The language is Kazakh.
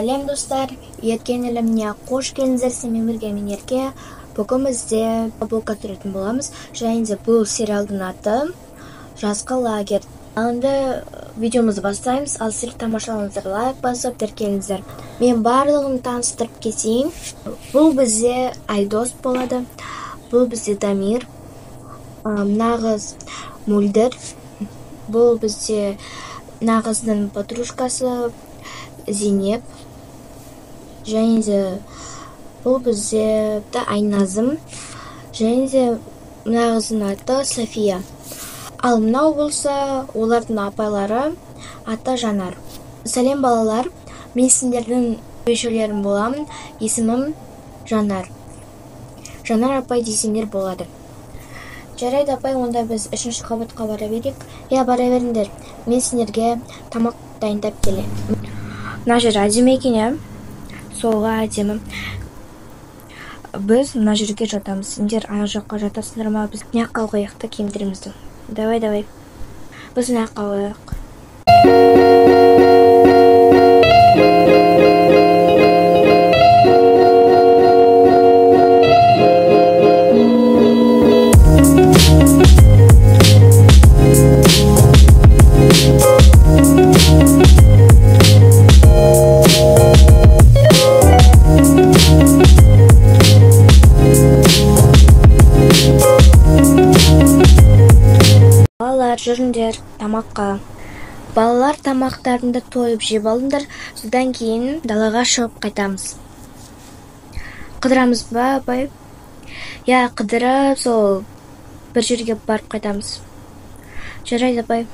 Сәлем достар, еткен әлеміне қош келдіңіздер. Сенімен бірге мен Ерке. Бүгін бізде блогқа түсіретін боламыз. Және де бұл сериалдың аты Жазғы лагерь. Енді видеомызды бастаймыз. Ал сіздер тамашалаңыздар, лайк басып тіркеліңіздер. Мен барлығын таныстырып кетейін. Бұл бізде Айдос болады. Бұл бізде Дамир, нағыз Мөлдір. Бұл бізде нағыздың подружкасы Зейнеп. Және де бұл бізде Айназым. Және де нағыздың аты София. Ал мынау болса олардың апайлары аты Жанар. Сәлем балалар, мен сендердің бөлшелерім боламын. Есімім Жанар. Жанар апай десеңдер болады. Жарайды апай, онда біз 3-ші қабатқа бара берейік. Бара беріңдер. Мен сендерге тамақ дайындап келемін. Мына жер әдемі екен, солға әдемі. Біз мына жерге жатамыз. Сендер ана жаққа жатасыңдар ма? Біз мына жаққа қояйық та киімдерімізді. Давай. Біз мына жаққа қояйық. Балалар, жүріңдер тамаққа. Балалар тамақтарында тойып жеп алыңдар, содан кейін далаға шығып қайтамыз. Қыдырамыз ба, апай? Қыдырып, сол бір жерге барып қайтамыз. Жарайды, апай.